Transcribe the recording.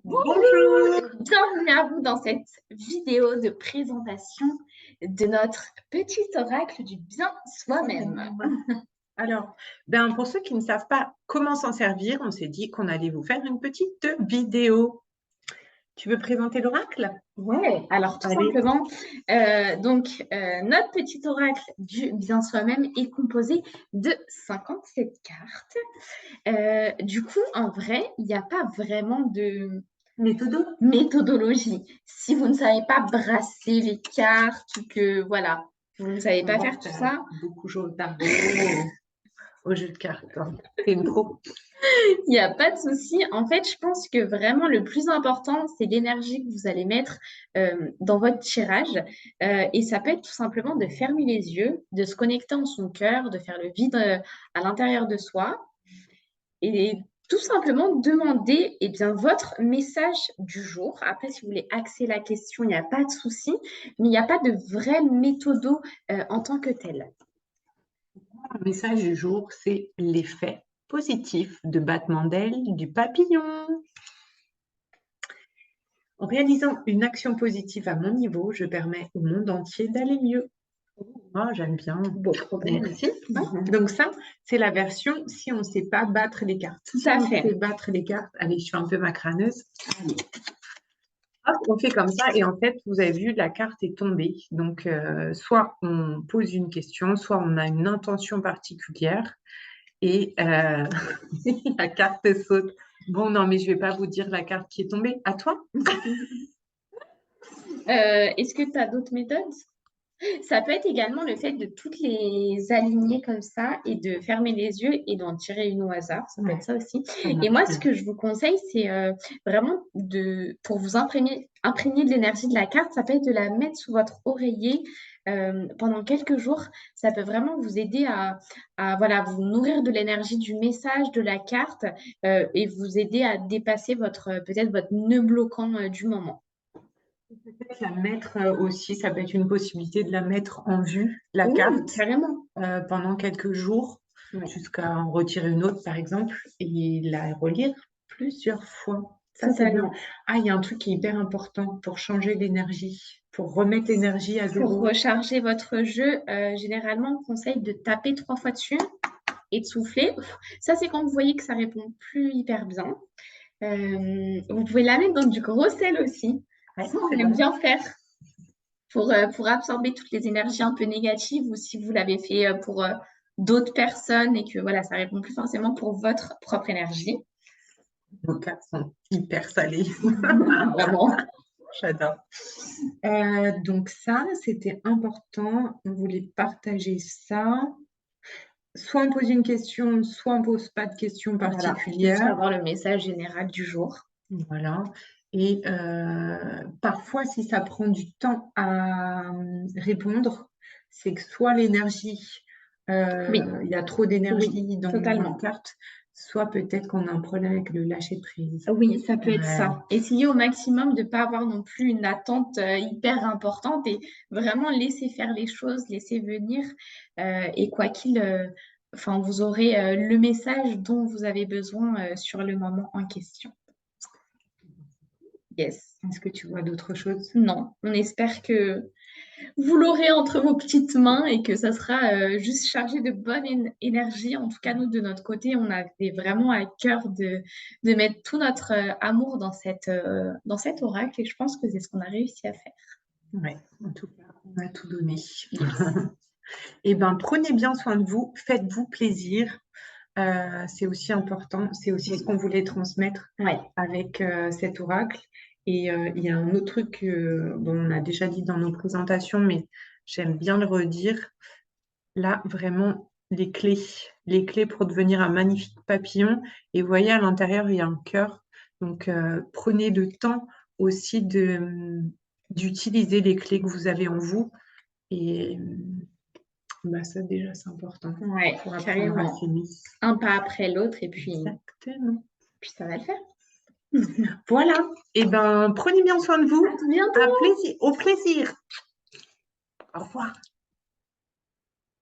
Bonjour, Bienvenue à vous dans cette vidéo de présentation de notre petit oracle du bien soi-même. alors, pour ceux qui ne savent pas comment s'en servir, on s'est dit qu'on allait vous faire une petite vidéo. Tu veux présenter l'oracle? Ouais, alors tout Allez. simplement, notre petit oracle du bien soi-même est composé de 57 cartes. Du coup, en vrai, il n'y a pas vraiment de Méthodo? méthodologie. Si vous ne savez pas brasser les cartes ou que voilà, vous ne savez pas faire tout ça, Beaucoup joué au tarot, au jeu de cartes. C'est une pro. il n'y a pas de souci. En fait, je pense que vraiment le plus important, c'est l'énergie que vous allez mettre dans votre tirage. Et ça peut être tout simplement de fermer les yeux, de se connecter en son cœur, de faire le vide à l'intérieur de soi et tout simplement demander bien, votre message du jour. Après, si vous voulez axer la question, il n'y a pas de souci, mais il n'y a pas de vrai méthodo en tant que tel. Le message du jour, c'est l'effet positif de battement d'ailes du papillon. En réalisant une action positive à mon niveau, je permets au monde entier d'aller mieux. Oh, j'aime bien. Beau problème. Merci. Donc ça, c'est la version si on ne sait pas battre les cartes. Tout Si à on fait. sait battre les cartes, allez, je suis un peu macraneuse. Hop, on fait comme ça et en fait, vous avez vu, la carte est tombée. Donc, soit on pose une question, soit on a une intention particulière et la carte saute. Bon, non, mais je ne vais pas vous dire la carte qui est tombée. À toi? Est-ce que tu as d'autres méthodes? Ça peut être également le fait de toutes les aligner comme ça et de fermer les yeux et d'en tirer une au hasard. Ça peut être ça aussi. Et moi, ce que je vous conseille, c'est vraiment pour vous imprégner de l'énergie de la carte, ça peut être de la mettre sous votre oreiller pendant quelques jours. Ça peut vraiment vous aider à voilà, vous nourrir de l'énergie du message de la carte et vous aider à dépasser peut-être votre nœud bloquant du moment. Peut-être la mettre aussi, ça peut être une possibilité de la mettre en vue, la Oui, carte, carrément. pendant quelques jours, Ouais. jusqu'à en retirer une autre, par exemple, et la relire plusieurs fois. Ça, c'est bien. Totalement. Ah, il y a un truc qui est hyper important pour changer l'énergie, pour remettre l'énergie à Pour zéro. recharger votre jeu, généralement, on conseille de taper 3 fois dessus et de souffler. Ça, c'est quand vous voyez que ça répond plus hyper bien. Vous pouvez la mettre dans du gros sel aussi. Ouais, Ça, on c'est aime bon. bien faire pour absorber toutes les énergies un peu négatives ou si vous l'avez fait pour d'autres personnes et que voilà, ça répond plus forcément pour votre propre énergie. Vos cartes sont hyper salées. Vraiment. J'adore. Donc ça, c'était important. On voulait partager ça. Soit on pose une question, soit on pose pas de question Voilà. Juste particulière. avoir le message général du jour. Voilà. Et parfois, si ça prend du temps à répondre, c'est que soit l'énergie, Oui, il y a trop d'énergie oui, dans la totalement. carte, soit peut-être qu'on a un problème avec le lâcher prise. Oui, ça peut être Ouais. ça. Essayez au maximum de ne pas avoir non plus une attente hyper importante et vraiment laisser faire les choses, laisser venir. Et quoi qu'il, enfin, vous aurez le message dont vous avez besoin sur le moment en question. Yes. Est-ce que tu vois d'autres choses? Non, on espère que vous l'aurez entre vos petites mains et que ça sera juste chargé de bonne énergie. En tout cas, nous, de notre côté, on avait vraiment à cœur de mettre tout notre amour dans cet oracle et je pense que c'est ce qu'on a réussi à faire. Oui, en tout cas, on a tout donné. Yes. Eh bien, prenez bien soin de vous, faites-vous plaisir. C'est aussi important, c'est aussi ce qu'on voulait transmettre Ouais. avec cet oracle. Et il y a un autre truc dont on a déjà dit dans nos présentations, mais j'aime bien le redire. Là, vraiment, les clés pour devenir un magnifique papillon. Et vous voyez, à l'intérieur, il y a un cœur. Donc, prenez le temps aussi d'utiliser les clés que vous avez en vous. Et ça, déjà, c'est important Ouais, pour apprendre à carrément. s'aimer. Un pas après l'autre et Exactement. puis ça va le faire. Voilà. Eh ben, prenez bien soin de vous. À bientôt. Au plaisir. Au revoir.